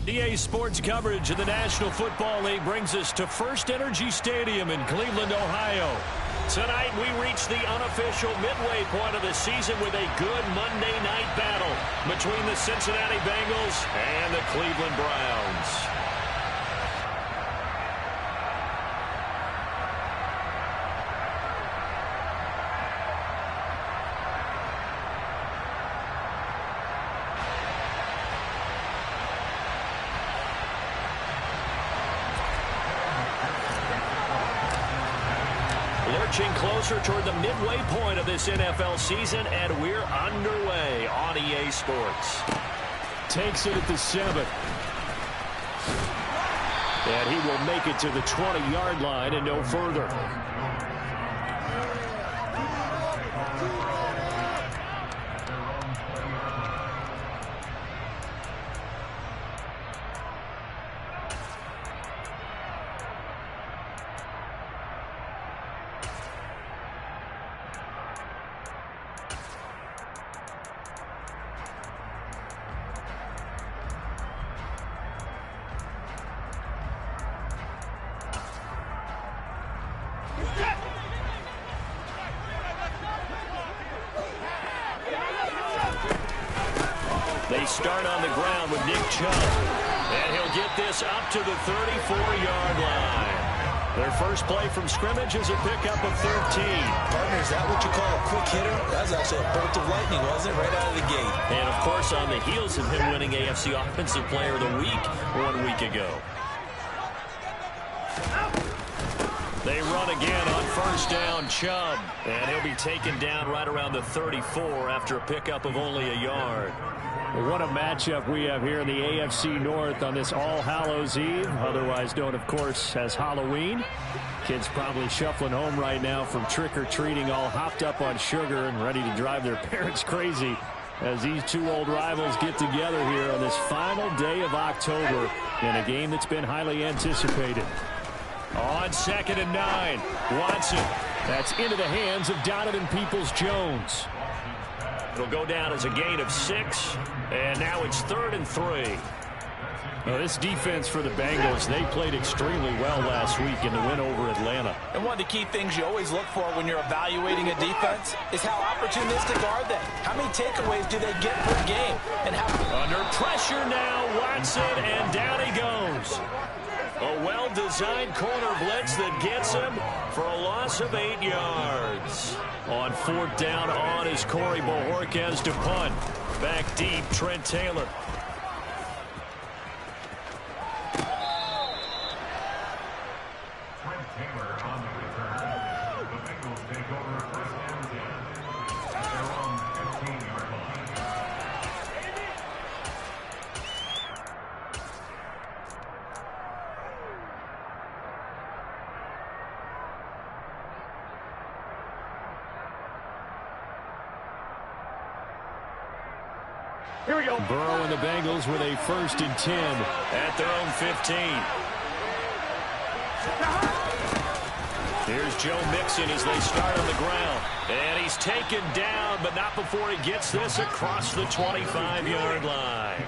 EA Sports coverage of the National Football League brings us to First Energy Stadium in Cleveland, Ohio. Tonight, we reach the unofficial midway point of the season with a good Monday night battle between the Cincinnati Bengals and the Cleveland Browns. Lurching closer toward the midway point of this NFL season, and we're underway on EA Sports. Takes it at the 7. And he will make it to the 20-yard line and no further. They start on the ground with Nick Chubb, and he'll get this up to the 34-yard line. Their first play from scrimmage is a pickup of 13. Partner, is that what you call a quick hitter? That was actually a bolt of lightning, wasn't it? Right out of the gate. And, of course, on the heels of him winning AFC Offensive Player of the Week 1 week ago. They run again on first down, Chubb, and he'll be taken down right around the 34 after a pickup of only a yard. What a matchup we have here in the AFC North on this All Hallows Eve, otherwise known, of course, as Halloween. Kids probably shuffling home right now from trick-or-treating, all hopped up on sugar and ready to drive their parents crazy as these two old rivals get together here on this final day of October in a game that's been highly anticipated. On 2nd and 9, Watson. That's into the hands of Donovan Peoples-Jones. It'll go down as a gain of 6, and now it's 3rd and 3. Well, this defense for the Bengals, they played extremely well last week in the win over Atlanta. And one of the key things you always look for when you're evaluating a defense is how opportunistic are they? How many takeaways do they get per game? And how under pressure now, Watson, and down he goes. A well-designed corner blitz that gets him for a loss of 8 yards. On 4th down on is Corey Bojorquez to punt. Back deep, Trent Taylor. Trent Taylor on the return. The Bengals take over first down 10 at their own 15-yard line. Here we go. Burrow and the Bengals with a 1st and 10 at their own 15. Here's Joe Mixon as they start on the ground. And he's taken down, but not before he gets this across the 25-yard line.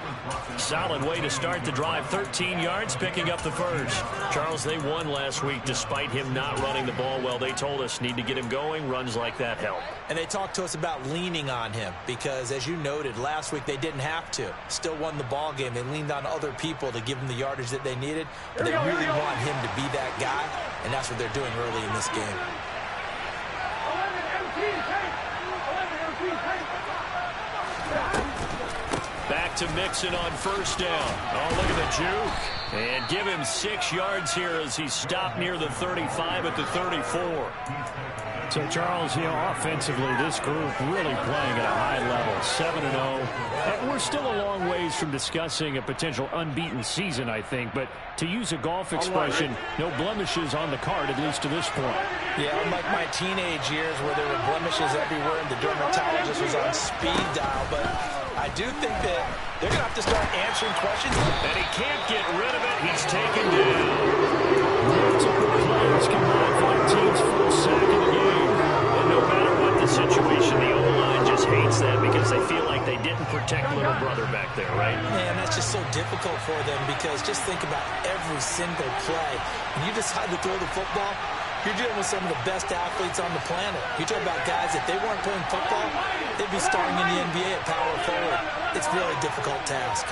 Solid way to start the drive. 13 yards, picking up the first. Charles, they won last week despite him not running the ball well. They told us need to get him going. Runs like that help. And they talked to us about leaning on him because, as you noted, last week they didn't have to. Still won the ball game. They leaned on other people to give them the yardage that they needed. But they really want him to be that guy, and that's what they're doing early in this game. Back to Mixon on first down. Oh, look at the juke. And give him 6 yards here as he stopped near the 35 at the 34. So, Charles, offensively, this group really playing at a high level, 7-0. And we're still a long ways from discussing a potential unbeaten season, I think. But to use a golf expression, no blemishes on the card, at least to this point. Yeah, unlike my teenage years where there were blemishes everywhere and the dermatologist was on speed dial. But I do think that they're going to have to start answering questions. And he can't get rid of it. He's taken down. Multiple players combined for the team's first sack of the game. And no matter what the situation, the O-line just hates that because they feel like they didn't protect little brother back there, right? Man, that's just so difficult for them because just think about every single play. When you decide to throw the football, you're dealing with some of the best athletes on the planet. You talk about guys, if they weren't playing football, they'd be starting in the NBA at power forward. It's really a difficult task.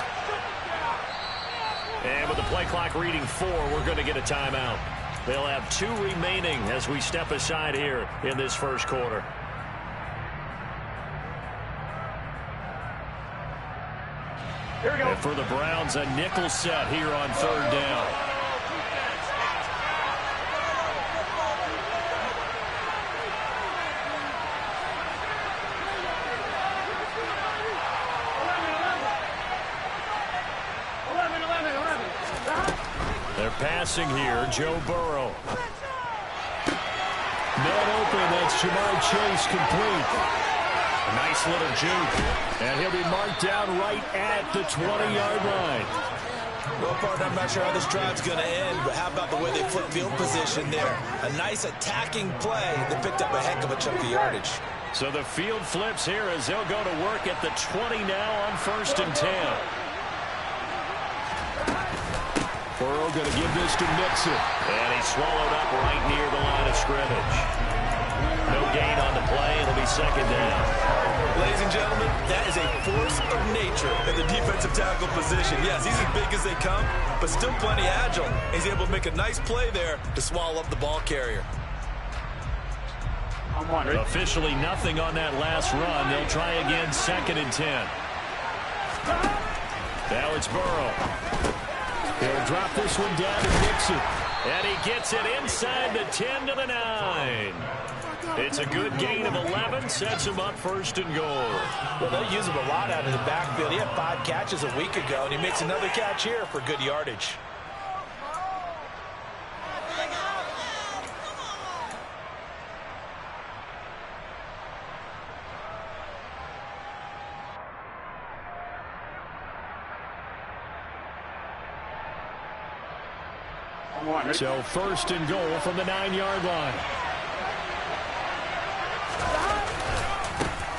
And with the play clock reading 4, we're going to get a timeout. They'll have 2 remaining as we step aside here in this first quarter. Here we go. And for the Browns, a nickel set here on 3rd down. They're passing here, Joe Burrow. Man open, that's Jamar Chase complete. A nice little juke. And he'll be marked down right at the 20-yard line. Well, partner, I'm not sure how this drive's going to end, but how about the way they flip field position there? A nice attacking play that picked up a heck of a chunk of yardage. So the field flips here as they'll go to work at the 20 now on 1st and 10. Burrow going to give this to Mixon. And he's swallowed up right near the line of scrimmage. No gain on the play. It'll be 2nd down. Ladies and gentlemen, that is a force of nature in the defensive tackle position. Yes, he's as big as they come, but still plenty agile. He's able to make a nice play there to swallow up the ball carrier. Officially nothing on that last run. They'll try again 2nd and 10. Now it's Burrow. He'll drop this one down to Mixon. And he gets it inside the 10 to the 9. It's a good gain of 11. Sets him up 1st and goal. Well, they'll use him a lot out of the backfield. He had 5 catches a week ago, and he makes another catch here for good yardage. So 1st and goal from the 9-yard line.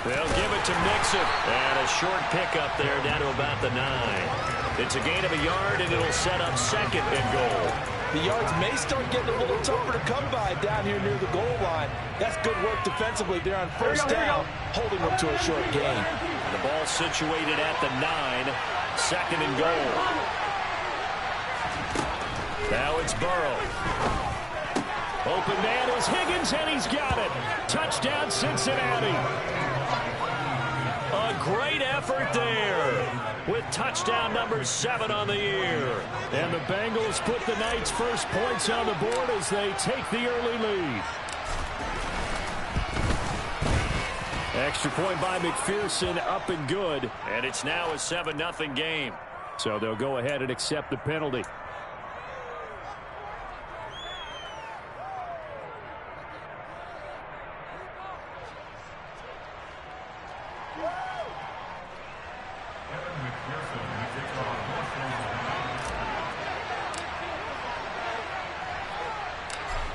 They'll give it to Mixon. And a short pickup there down to about the 9. It's a gain of a yard, and it'll set up 2nd and goal. The yards may start getting a little tougher to come by down here near the goal line. That's good work defensively there on 1st down, holding them to a short gain. The ball situated at the 9. 2nd and goal. Now it's Burrow. Open man is Higgins, and he's got it. Touchdown, Cincinnati. A great effort there with touchdown number 7 on the year. And the Bengals put the Knights' first points on the board as they take the early lead. Extra point by McPherson, up and good. And it's now a 7-0 game. So they'll go ahead and accept the penalty.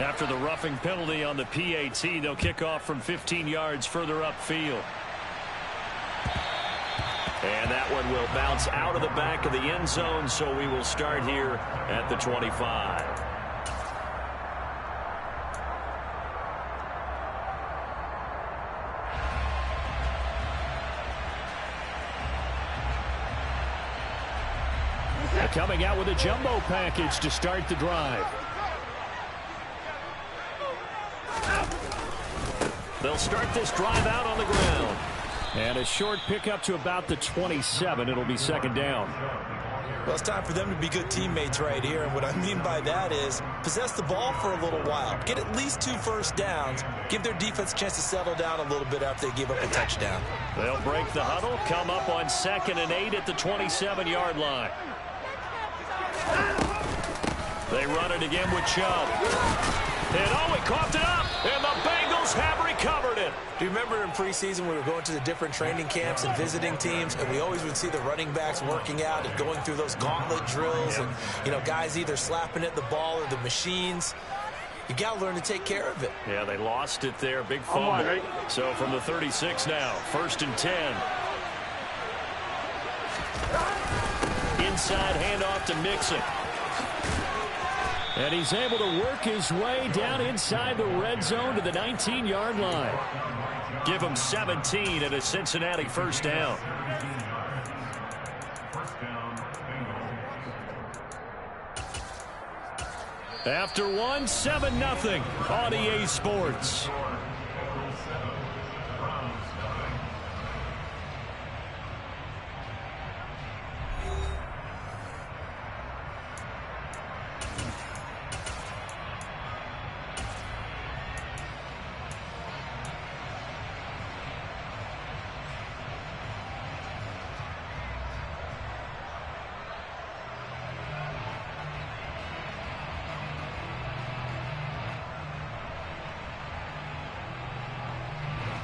After the roughing penalty on the PAT, they'll kick off from 15 yards further upfield. And that one will bounce out of the back of the end zone, so we will start here at the 25. Coming out with a jumbo package to start the drive. They'll start this drive out on the ground. And a short pickup to about the 27. It'll be 2nd down. Well, it's time for them to be good teammates right here. And what I mean by that is possess the ball for a little while. Get at least 2 first downs. Give their defense a chance to settle down a little bit after they give up a touchdown. They'll break the huddle, come up on 2nd and 8 at the 27-yard line. They run it again with Chubb. And he coughed it up, and the Bengals have recovered it. Do you remember in preseason we were going to the different training camps and visiting teams, and we always would see the running backs working out and going through those gauntlet drills and, you know, guys either slapping at the ball or the machines. You got to learn to take care of it. Yeah, they lost it there. Big fumble. So from the 36 now, 1st and 10. Inside handoff to Mixon. And he's able to work his way down inside the red zone to the 19-yard line. Give him 17 and a Cincinnati first down. After one, 7-0 on EA Sports.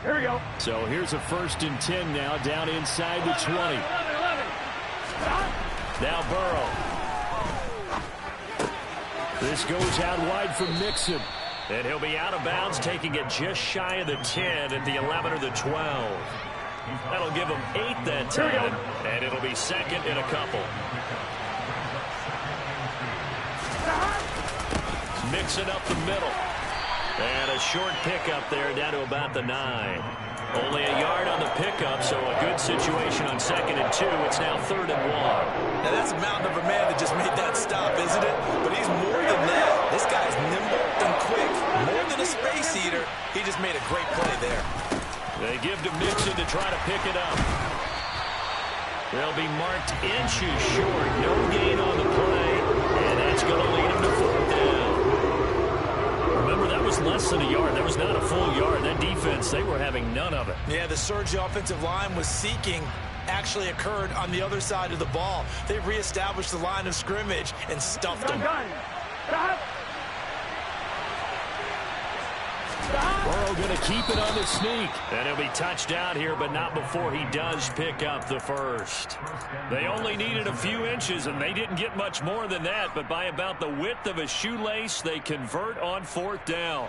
Here we go. So here's a 1st and 10 now, down inside the 20. Now Burrow. This goes out wide for Mixon. And he'll be out of bounds, taking it just shy of the 10 at the 11 or the 12. That'll give him 8 that time, and it'll be 2nd and a couple. Mixing up the middle. And a short pickup there down to about the 9. Only a yard on the pickup, so a good situation on 2nd and 2. It's now 3rd and 1. Now that's a mountain of a man that just made that stop, isn't it? But he's more than that. This guy's nimble and quick. More than a space eater. He just made a great play there. They give to Mixon to try to pick it up. They'll be marked inches short. No gain on the play. And that's going to lead him to 4th down. Remember, that was less than a yard. That was not a full yard. That defense, they were having none of it. Yeah, the surge the offensive line was seeking actually occurred on the other side of the ball. They reestablished the line of scrimmage and stuffed them. Burrow going to keep it on the sneak. And he'll be touched down here, but not before he does pick up the first. They only needed a few inches, and they didn't get much more than that. But by about the width of a shoelace, they convert on 4th down.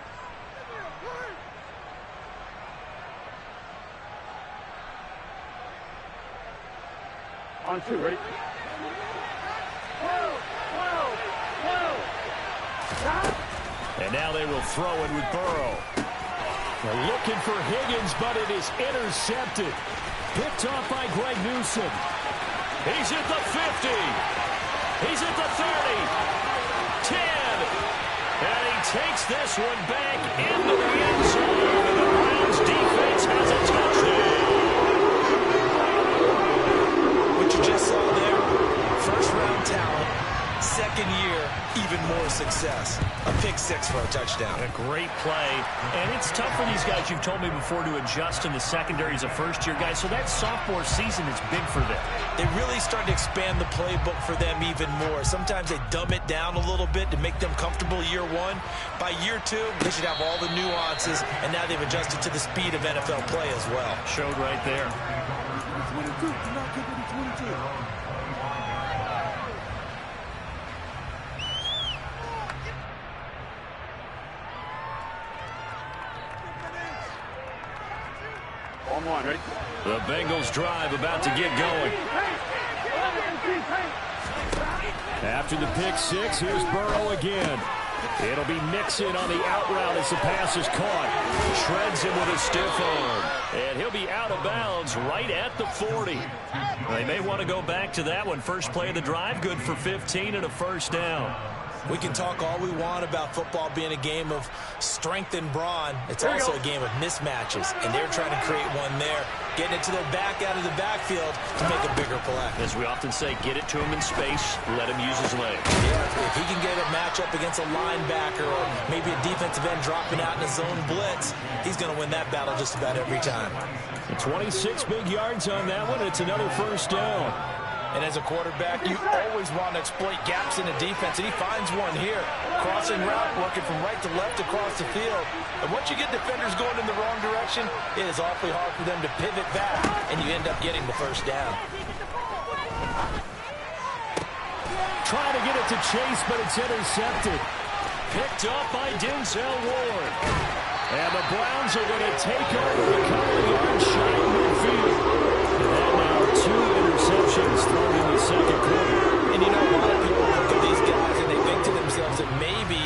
On 2, ready? And now they will throw it with Burrow. They're looking for Higgins, but it is intercepted. Picked off by Greg Newsome. He's at the 50. He's at the 30. 10. And he takes this one back into the end zone. And the Browns defense has a touchdown. What you just saw there, first-round talent, 2nd year, even more success. A pick 6 for a touchdown. A great play. And it's tough for these guys, you've told me before, to adjust in the secondary as a first-year guy. So that sophomore season is big for them. They really start to expand the playbook for them even more. Sometimes they dumb it down a little bit to make them comfortable year 1. By year 2, they should have all the nuances, and now they've adjusted to the speed of NFL play as well. Showed right there. 22. Do not give it 22. On, ready? The Bengals drive about to get going. After the pick 6, here's Burrow again. It'll be Mixon on the out route as the pass is caught. Shreds him with a stiff arm. And he'll be out of bounds right at the 40. They may want to go back to that one. First play of the drive, good for 15 and a first down. We can talk all we want about football being a game of strength and brawn. It's also a game of mismatches, and they're trying to create one there, getting it to their back out of the backfield to make a bigger play. As we often say, get it to him in space, let him use his legs. Yeah, if he can get a matchup against a linebacker or maybe a defensive end dropping out in a zone blitz, he's going to win that battle just about every time. 26 big yards on that one. It's another first down. And as a quarterback, you always want to exploit gaps in the defense, and he finds one here. Crossing route, working from right to left across the field. And once you get defenders going in the wrong direction, it is awfully hard for them to pivot back, and you end up getting the first down. Trying to get it to Chase, but it's intercepted. picked off by Denzel Ward. And the Browns are going to take over a couple of yards shy of midfield. And now 2 interceptions thrown in the second quarter. And you know, a lot of people look at these guys and they think to themselves that maybe,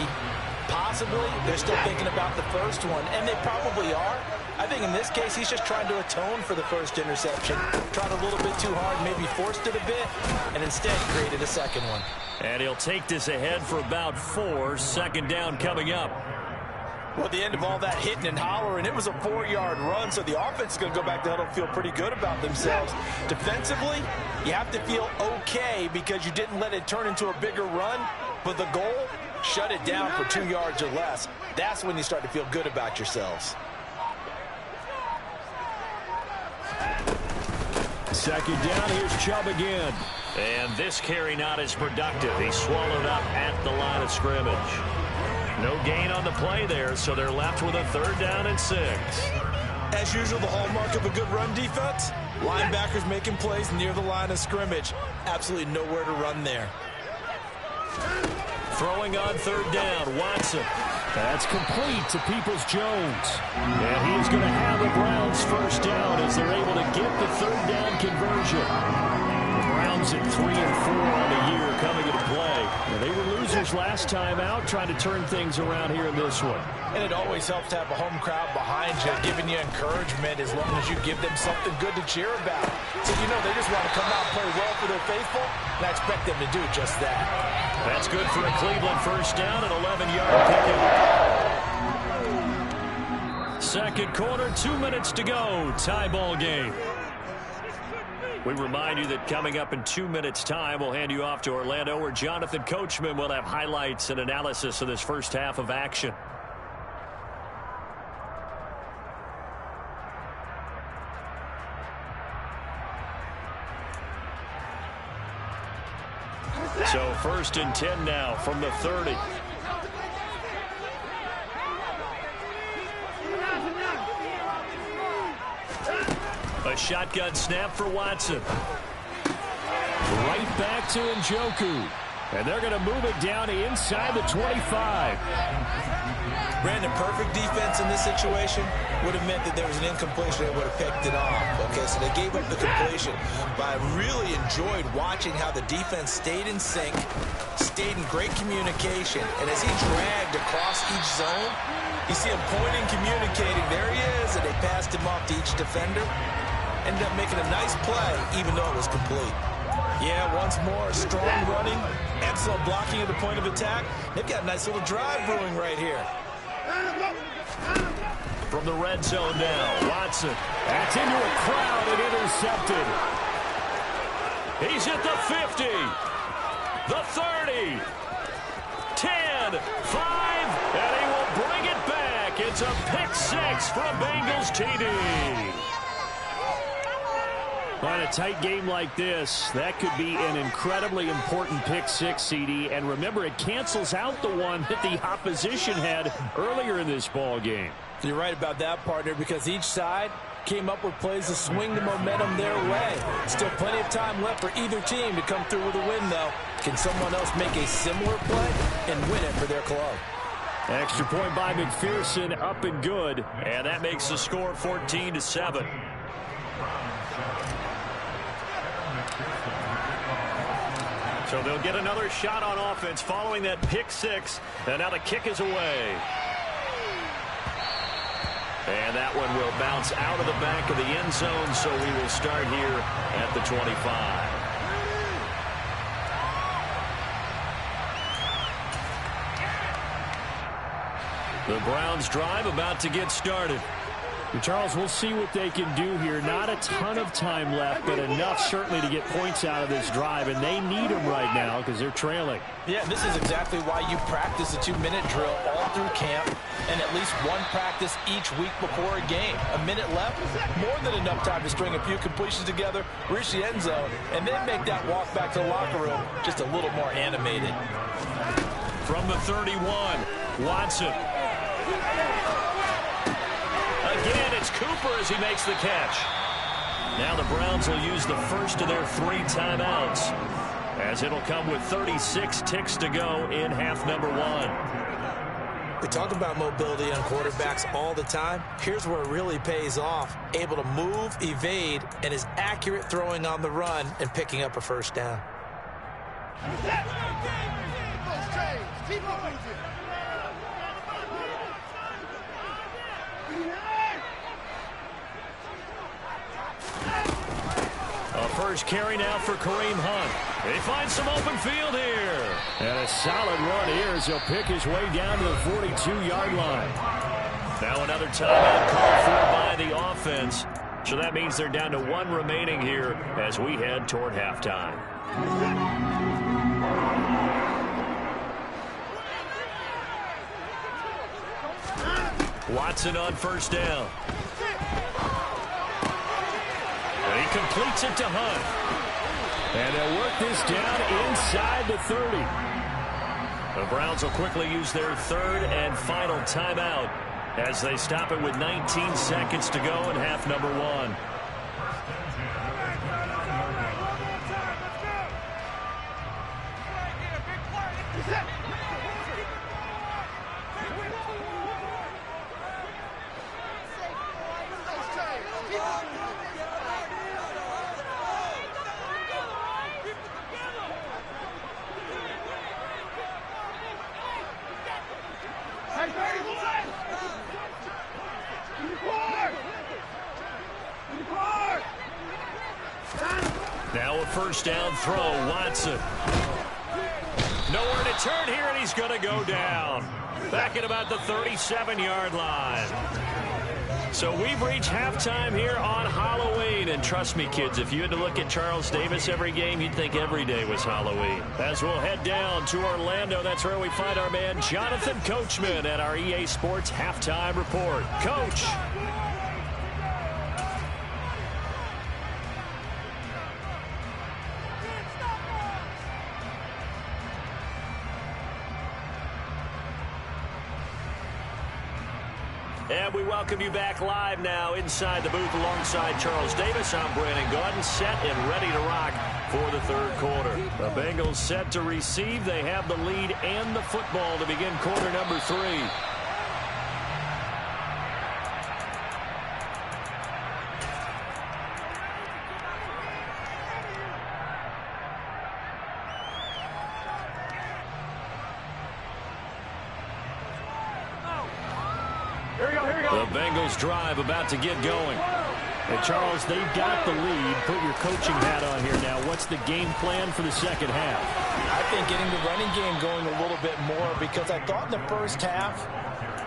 possibly, they're still thinking about the first one. And they probably are. I think in this case, he's just trying to atone for the first interception. Tried a little bit too hard, maybe forced it a bit, and instead created a second one. And he'll take this ahead for about 4. Second down coming up. Well, at the end of all that hitting and hollering, it was a 4-yard run, so the offense is going to go back to huddle and feel pretty good about themselves. Defensively, you have to feel okay because you didn't let it turn into a bigger run, but the goal, shut it down for 2 yards or less. That's when you start to feel good about yourselves. Second down, here's Chubb again. And this carry not as productive. He's swallowed up at the line of scrimmage. No gain on the play there, so they're left with a 3rd down and 6. As usual, the hallmark of a good run defense, linebackers making plays near the line of scrimmage. Absolutely nowhere to run there. Throwing on 3rd down, Watson. That's complete to Peoples-Jones. And he is going to have the Browns first down as they're able to get the 3rd down conversion. The Browns at 3-4 on the year coming into play. And they were losers last time out, trying to turn things around here in this one. And it always helps to have a home crowd behind you, giving you encouragement as long as you give them something good to cheer about. So, you know, they just want to come out and play well for their faithful, and I expect them to do just that. That's good for a Cleveland first down, an 11-yard pickup. Second quarter, 2 minutes to go. Tie ball game. We remind you that coming up in 2 minutes' time, we'll hand you off to Orlando, where Jonathan Coachman will have highlights and analysis of this first half of action. So 1st and 10 now from the 30. A shotgun snap for Watson. Right back to Njoku. And they're going to move it down to inside the 25. Brandon, perfect defense in this situation would have meant that there was an incompletion. They would have picked it off. Okay, so they gave up the completion. But I really enjoyed watching how the defense stayed in sync, stayed in great communication. And as he dragged across each zone, you see him pointing, communicating. There he is, and they passed him off to each defender. Ended up making a nice play, even though it was complete. Yeah, once more, strong running, excellent blocking at the point of attack. They've got a nice little drive brewing right here. From the red zone now, Watson. That's into a crowd and intercepted. He's at the 50, the 30, 10, 5, and he will bring it back. It's a pick 6 for a Bengals TD. On a tight game like this, that could be an incredibly important pick 6, CD. And remember, it cancels out the one that the opposition had earlier in this ball game. You're right about that, partner, because each side came up with plays to swing the momentum their way. Still plenty of time left for either team to come through with a win, though. Can someone else make a similar play and win it for their club? Extra point by McPherson, up and good. And that makes the score 14-7. So they'll get another shot on offense following that pick 6. And now the kick is away. And that one will bounce out of the back of the end zone, so we will start here at the 25. The Browns drive about to get started. Charles, we'll see what they can do here. Not a ton of time left, but enough certainly to get points out of this drive, and they need them right now because they're trailing. Yeah, this is exactly why you practice a 2-minute drill all through camp and at least one practice each week before a game. A minute left, more than enough time to string a few completions together, reach the end zone, and then make that walk back to the locker room just a little more animated. From the 31, Watson. Again, it's Cooper as he makes the catch. Now the Browns will use the first of their 3 timeouts. as it'll come with 36 ticks to go in half number one. We talk about mobility on quarterbacks all the time. Here's where it really pays off. Able to move, evade, and is accurate throwing on the run and picking up a first down. A first carry now for Kareem Hunt. They find some open field here. And a solid run here as he'll pick his way down to the 42-yard line. Now another timeout called for by the offense. So that means they're down to one remaining here as we head toward halftime. Watson on first down. And he completes it to Hunt. And they'll work this down inside the 30. The Browns will quickly use their third and final timeout as they stop it with 19 seconds to go in half number one. Now a first down throw, Watson. Nowhere to turn here, and he's going to go down. Back at about the 37-yard line. So we've reached halftime here on Halloween. And trust me, kids, if you had to look at Charles Davis every game, you'd think every day was Halloween. As we'll head down to Orlando, that's where we find our man Jonathan Coachman at our EA Sports Halftime Report. Coach. And we welcome you back live now inside the booth alongside Charles Davis. I'm Brandon Gaudin, set and ready to rock for the third quarter. The Bengals set to receive. They have the lead and the football to begin quarter number 3. The Bengals drive about to get going. Hey, Charles, they've got the lead. Put your coaching hat on here now. What's the game plan for the second half? I think getting the running game going a little bit more, because I thought in the first half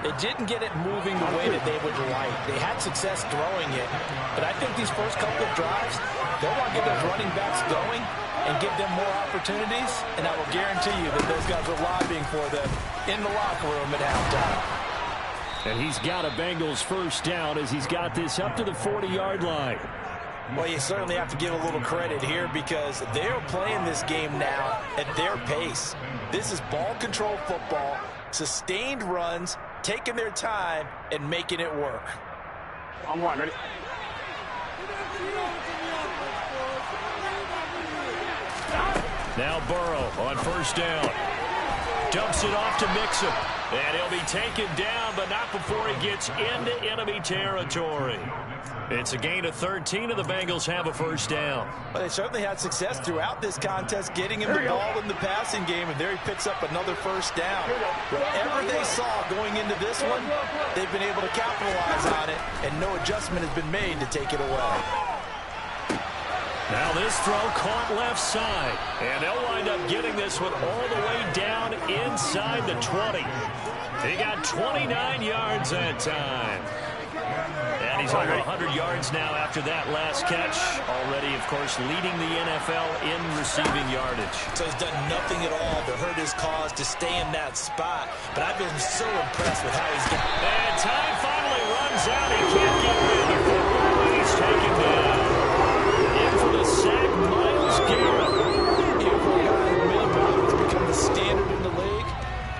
they didn't get it moving the way that they would like. They had success throwing it, but I think these first couple of drives, they'll want to get those running backs going and give them more opportunities, and I will guarantee you that those guys are lobbying for them in the locker room at halftime. And he's got a Bengals first down as he's got this up to the 40-yard line. Well, you certainly have to give a little credit here because they're playing this game now at their pace. This is ball control football, sustained runs, taking their time, and making it work. On one, ready? Now Burrow on first down. Dumps it off to Mixon. And he'll be taken down, but not before he gets into enemy territory. It's a gain of 13, and the Bengals have a first down. Well, they certainly had success throughout this contest, getting him the ball in the passing game, and there he picks up another first down. Whatever they saw going into this one, they've been able to capitalize on it, and no adjustment has been made to take it away. Now this throw caught left side, and they'll wind up getting this one all the way down inside the 20. He got 29 yards that time. And he's over 100 yards now after that last catch. Already, of course, leading the NFL in receiving yardage. So he's done nothing at all to hurt his cause to stay in that spot. But I've been so impressed with how he's got. And time finally runs out. He can't get rid of the football, and he's taken down. In for the sack, Myles Garrett. Here for a guy who many times become the standard in the league,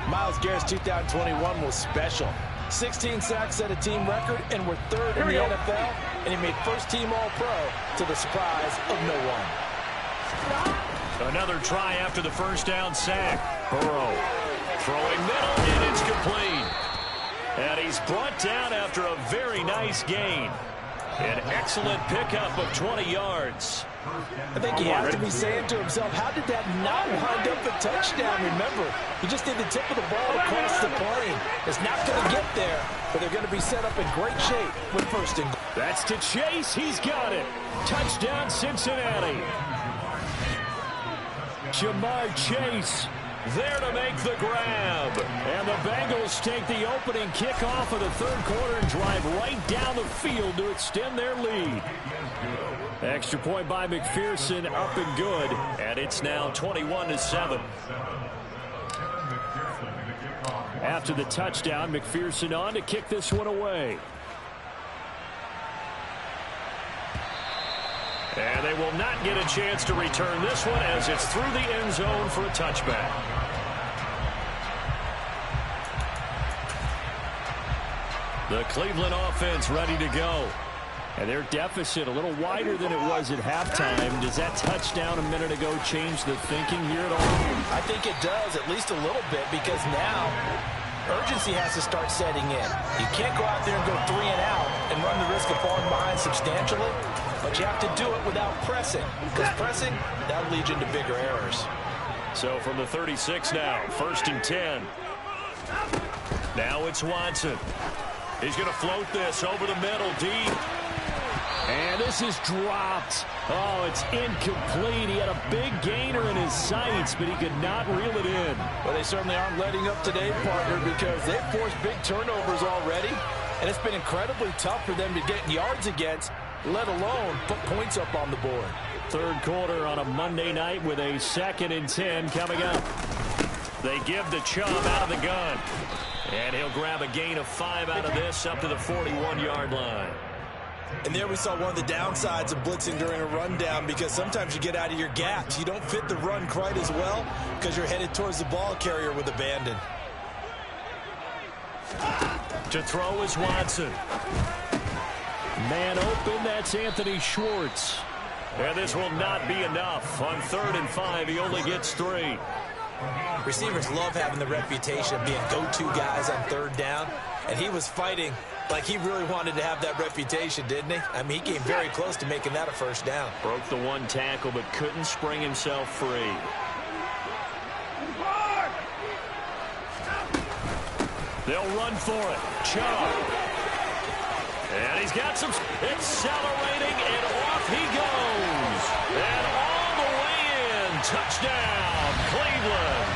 Myles Garrett's 2021 was special. 16 sacks set a team record, and we're third in the NFL, and he made first-team All-Pro to the surprise of no one. Another try after the first down sack. Burrow throwing middle, and it's complete. And he's brought down after a very nice gain. An excellent pickup of 20 yards. I think he has to be saying to himself, how did that not wind up a touchdown? Remember, he just did the tip of the ball across the plane. It's not going to get there, but they're going to be set up in great shape with first and goal. That's to Chase. He's got it. Touchdown, Cincinnati. Jamar Chase there to make the grab. And the Bengals take the opening kickoff of the third quarter and drive right down the field to extend their lead. Extra point by McPherson, up and good. And it's now 21-7. After the touchdown, McPherson on to kick this one away. And they will not get a chance to return this one as it's through the end zone for a touchback. The Cleveland offense ready to go. And their deficit a little wider than it was at halftime. Does that touchdown a minute ago change the thinking here at all? I think it does, at least a little bit, because now urgency has to start setting in. You can't go out there and go 3 and out and run the risk of falling behind substantially, but you have to do it without pressing, because pressing, that'll lead you into bigger errors. So from the 36 now, 1st and 10. Now it's Watson. He's going to float this over the middle, deep. And this is dropped. Oh, it's incomplete. He had a big gainer in his sights, but he could not reel it in. Well, they certainly aren't letting up today, partner, because they've forced big turnovers already, and it's been incredibly tough for them to get yards against, let alone put points up on the board. Third quarter on a Monday night with a 2nd and 10 coming up. They give the Chubb out of the gun. And he'll grab a gain of 5 out of this up to the 41-yard line. And there we saw one of the downsides of blitzing during a rundown, because sometimes you get out of your gaps. You don't fit the run quite as well because you're headed towards the ball carrier with abandon. To throw is Watson. Man open, that's Anthony Schwartz. And this will not be enough. On 3rd and 5, he only gets 3. Receivers love having the reputation of being go-to guys on 3rd down, and he was fighting like he really wanted to have that reputation, didn't he? I mean, he came very close to making that a 1st down. Broke the one tackle, but couldn't spring himself free. They'll run for it. Chubb. And he's got some accelerating, and off he goes. And all the way in. Touchdown, Cleveland.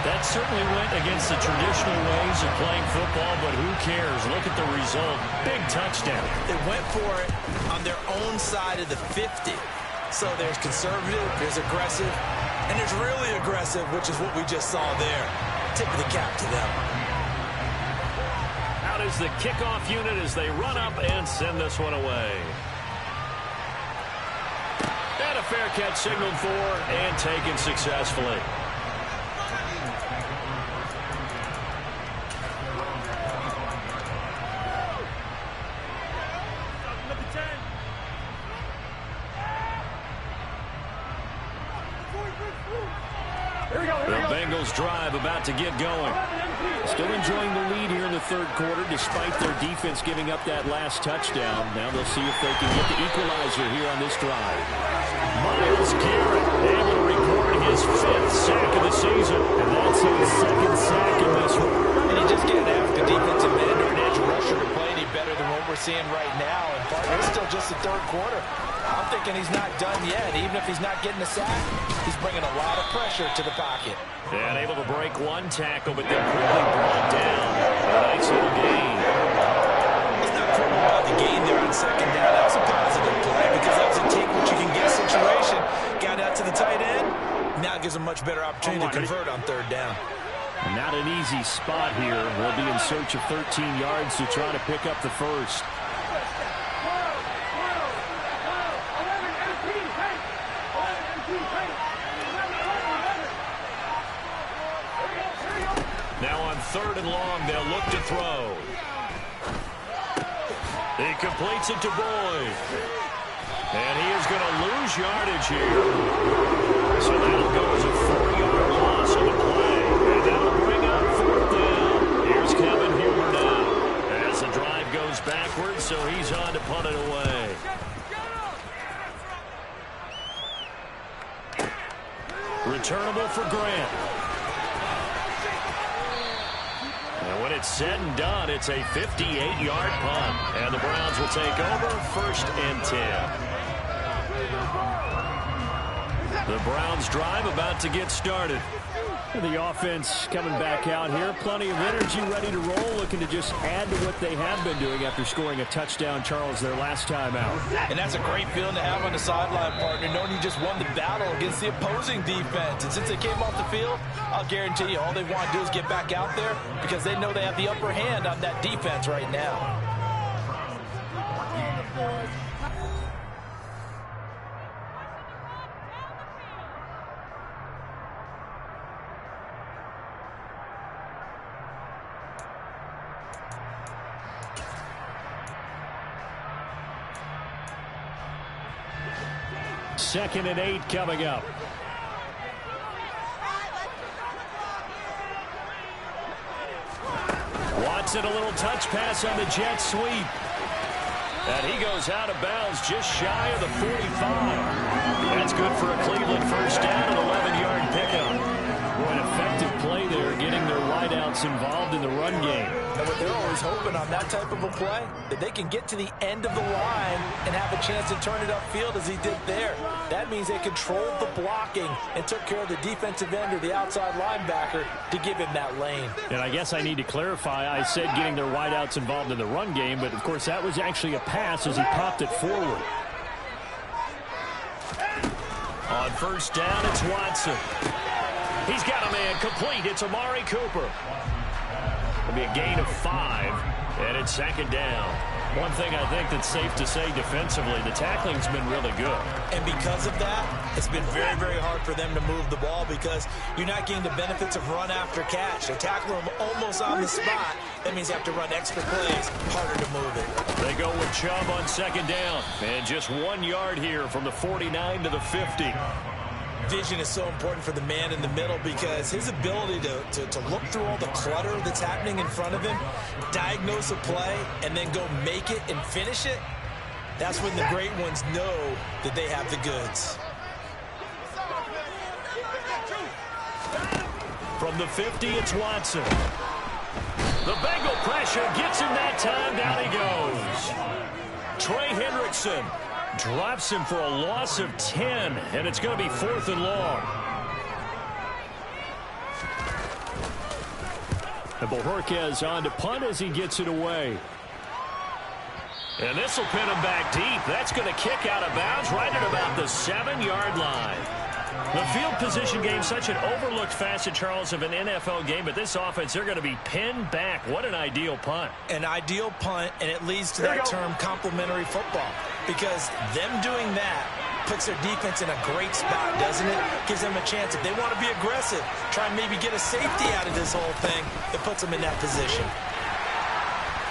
That certainly went against the traditional ways of playing football, but who cares? Look at the result. Big touchdown. They went for it on their own side of the 50. So there's conservative, there's aggressive, and there's really aggressive, which is what we just saw there. Tip of the cap to them. Out is the kickoff unit as they run up and send this one away. And a fair catch signaled for and taken successfully. The Bengals drive about to get going. Still enjoying the lead here in the third quarter despite their defense giving up that last touchdown. Now they'll see if they can get the equalizer here on this drive. Myles Garrett able to record his 5th sack of the season. And that's his 2nd sack in this one. And you just can't ask a defensive end or an edge rusher to play any better than what we're seeing right now. And partner, it's still just the third quarter. I'm thinking he's not done yet. Even if he's not getting a sack, he's bringing a lot of pressure to the pocket. And able to break one tackle, but then quickly brought down. A nice little gain. He's not critical about the gain there on 2nd down. That was a positive play because that was a take-what-you-can-get situation. Got out to the tight end. Now it gives him a much better opportunity to convert on 3rd down. Not an easy spot here. We'll be in search of 13 yards to try to pick up the first. Now on 3rd and long, they'll look to throw. He completes it to Boyd. And he is going to lose yardage here. So that'll go as a 4-yard loss on the play. And that'll bring up 4th down. Here's Kevin Huber now as the drive goes backwards, so he's on to punt it away. Returnable for Grant. And when it's said and done, it's a 58-yard punt. And the Browns will take over 1st and 10. The Browns drive about to get started. The offense coming back out here. Plenty of energy, ready to roll, looking to just add to what they have been doing after scoring a touchdown, Charles, their last time out. And that's a great feeling to have on the sideline, partner, knowing you just won the battle against the opposing defense. And since they came off the field, I'll guarantee you all they want to do is get back out there because they know they have the upper hand on that defense right now. Second and 8 coming up. Watson, a little touch pass on the jet sweep. And he goes out of bounds just shy of the 45. That's good for a Cleveland first down, an 11-yard pickup. Boy, an effective play there, getting their wideouts involved in the run game. And what they're always hoping on that type of a play, that they can get to the end of the line and have a chance to turn it upfield as he did there. That means they controlled the blocking and took care of the defensive end or the outside linebacker to give him that lane. And I guess I need to clarify, I said getting their wideouts involved in the run game, but of course that was actually a pass as he popped it forward. On first down, it's Watson. He's got a man complete. It's Amari Cooper. It'll be a gain of 5, and it's 2nd down. One thing I think that's safe to say defensively, the tackling's been really good. And because of that, it's been very, very hard for them to move the ball because you're not getting the benefits of run after catch. They tackle them almost on the spot. That means you have to run extra plays, harder to move it. They go with Chubb on 2nd down. And just 1 yard here from the 49 to the 50. Vision is so important for the man in the middle because his ability to look through all the clutter that's happening in front of him, diagnose a play, and then go make it and finish it, that's when the great ones know that they have the goods. From the 50, it's Watson. The Bengal pressure gets him that time. Down he goes. Trey Hendrickson drops him for a loss of 10, and it's going to be 4th and long. And Bojorquez on to punt as he gets it away. And this will pin him back deep. That's going to kick out of bounds right at about the 7-yard line. The field position game, such an overlooked facet, Charles, of an NFL game, but this offense, they're going to be pinned back. What an ideal punt. An ideal punt, and it leads to that term complementary football, because them doing that puts their defense in a great spot, doesn't it? Gives them a chance. If they want to be aggressive, try and maybe get a safety out of this whole thing, it puts them in that position.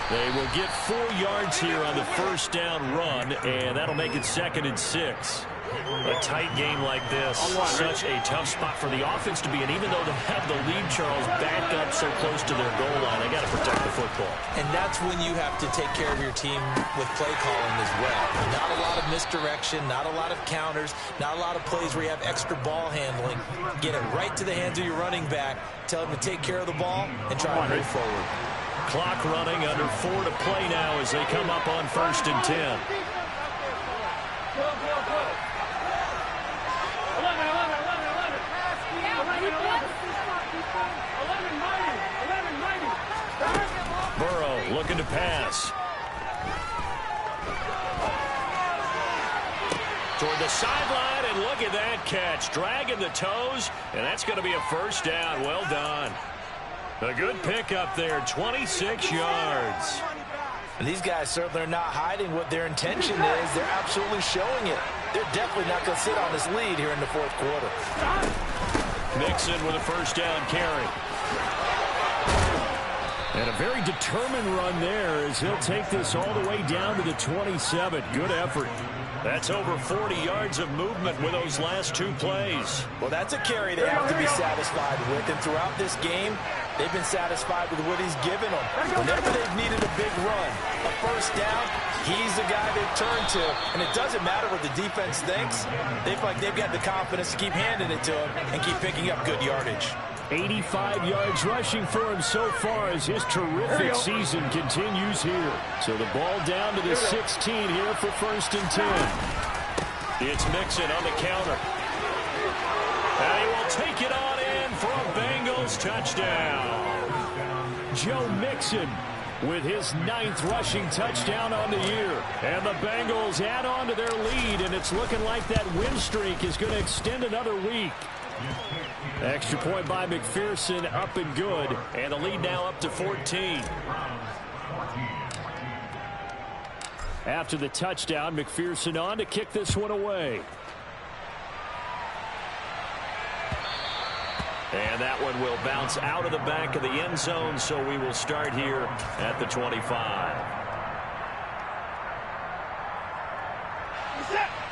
They will get 4 yards here on the first down run, and that'll make it 2nd and 6. A tight game like this, such a tough spot for the offense to be in. Even though they have the lead, Charles, back up so close to their goal line, they got to protect the football. And that's when you have to take care of your team with play calling as well. Not a lot of misdirection, not a lot of counters, not a lot of plays where you have extra ball handling. Get it right to the hands of your running back, tell him to take care of the ball, and try to move forward. Clock running, under 4 to play now as they come up on 1st and 10. Burrow looking to pass. Toward the sideline, and look at that catch. Dragging the toes, and that's going to be a first down. Well done. A good pickup there, 26 yards. And these guys certainly are not hiding what their intention is. They're absolutely showing it. They're definitely not going to sit on this lead here in the 4th quarter. Mixon with a first down carry. And a very determined run there as he'll take this all the way down to the 27. Good effort. That's over 40 yards of movement with those last 2 plays. Well, that's a carry they have to be satisfied with. And throughout this game, they've been satisfied with what he's given them. Whenever they've needed a big run, a first down, he's the guy they've turned to. And it doesn't matter what the defense thinks. They feel like they've got the confidence to keep handing it to him and keep picking up good yardage. 85 yards rushing for him so far as his terrific season continues here. So the ball down to the 16 here for 1st and 10. It's Mixon on the counter. And he will take it on in for a Bengals touchdown. Joe Mixon with his 9th rushing touchdown on the year. And the Bengals add on to their lead, and it's looking like that win streak is going to extend another week. Extra point by McPherson, up and good. And the lead now up to 14. After the touchdown, McPherson on to kick this one away. And that one will bounce out of the back of the end zone, so we will start here at the 25.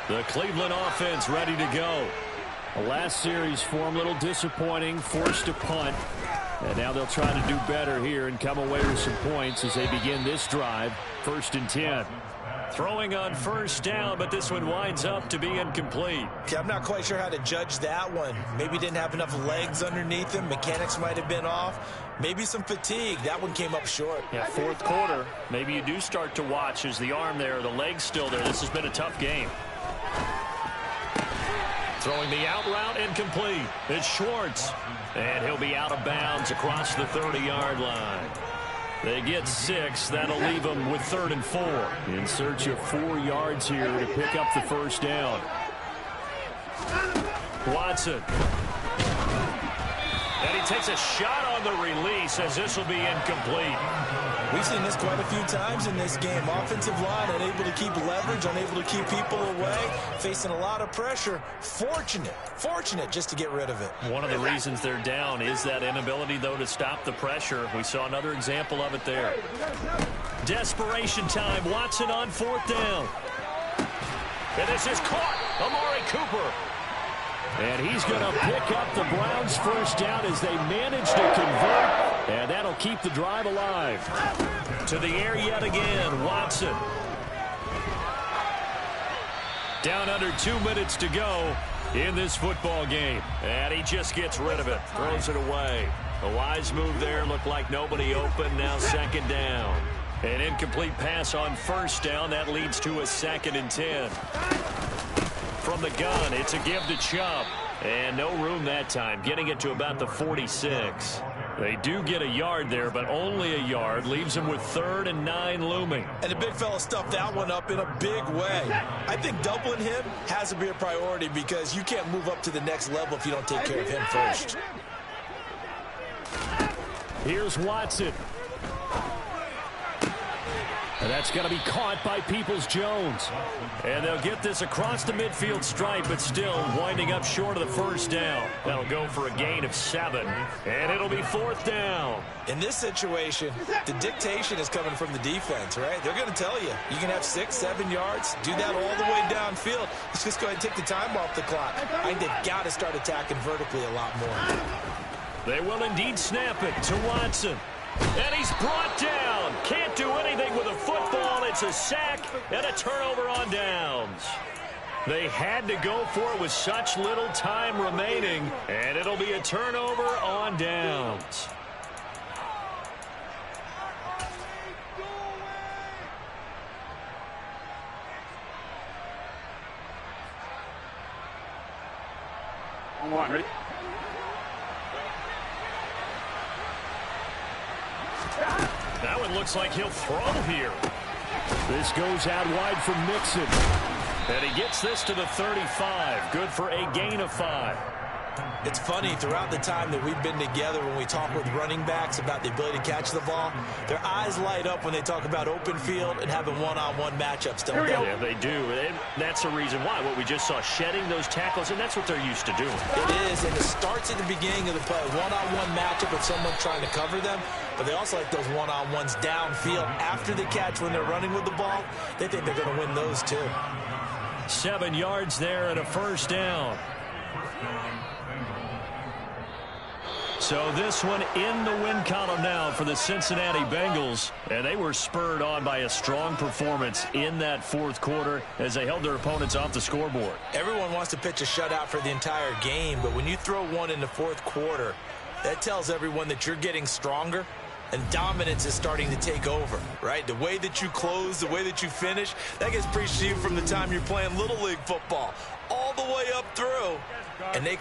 The Cleveland offense ready to go. The last series for him, a little disappointing, forced a punt. And now they'll try to do better here and come away with some points as they begin this drive. 1st and 10. Throwing on 1st down, but this one winds up to be incomplete. Okay, I'm not quite sure how to judge that one. Maybe didn't have enough legs underneath him. Mechanics might have been off. Maybe some fatigue. That one came up short. Yeah, 4th quarter. Maybe you do start to watch. Is the arm there, the leg's still there? This has been a tough game. Throwing the out route, incomplete. It's Schwartz. And he'll be out of bounds across the 30-yard line. They get 6. That'll leave them with 3rd and 4. In search of 4 yards here to pick up the 1st down. Watson. And he takes a shot on the release as this will be incomplete. We've seen this quite a few times in this game. Offensive line unable to keep leverage, unable to keep people away, facing a lot of pressure. Fortunate just to get rid of it. One of the reasons they're down is that inability, though, to stop the pressure. We saw another example of it there. Desperation time. Watson on 4th down. And this is caught. Amari Cooper. And he's going to pick up the Browns' 1st down as they manage to convert. And that'll keep the drive alive. To the air yet again, Watson. Down under 2 minutes to go in this football game. And he just gets rid of it. Throws it away. A wise move there. Looked like nobody open. Now 2nd down. An incomplete pass on 1st down. That leads to a 2nd and 10. From the gun, it's a give to Chubb. And no room that time, getting it to about the 46. They do get a yard there, but only a yard. Leaves them with 3rd and 9 looming. And the big fella stuffed that one up in a big way. I think doubling him has to be a priority because you can't move up to the next level if you don't take care of him first. Here's Watson. And that's going to be caught by Peoples-Jones. And they'll get this across the midfield stripe, but still winding up short of the 1st down. That'll go for a gain of 7. And it'll be 4th down. In this situation, the dictation is coming from the defense, right? They're going to tell you, you can have 6, 7 yards, do that all the way downfield. Let's just go ahead and take the time off the clock. I think they've got to start attacking vertically a lot more. They will indeed snap it to Watson. And he's brought down. Can't do anything with a football. It's a sack and a turnover on downs. They had to go for it with such little time remaining. And it'll be a turnover on downs. On 1, ready? That one looks like he'll throw here. This goes out wide from Mixon. And he gets this to the 35. Good for a gain of 5. It's funny, throughout the time that we've been together, when we talk with running backs about the ability to catch the ball, their eyes light up when they talk about open field and having one-on-one matchups, don't they? Yeah, they do. And that's the reason why. What we just saw, shedding those tackles, and that's what they're used to doing. It is, and it starts at the beginning of the play. One-on-one matchup with someone trying to cover them, but they also like those one-on-ones downfield after the catch when they're running with the ball. They think they're going to win those too. 7 yards there and a first down. So this one in the win column now for the Cincinnati Bengals. And they were spurred on by a strong performance in that fourth quarter as they held their opponents off the scoreboard. Everyone wants to pitch a shutout for the entire game, but when you throw one in the fourth quarter, that tells everyone that you're getting stronger and dominance is starting to take over, right? The way that you close, the way that you finish, that gets preached to you from the time you're playing Little League football all the way up through. And they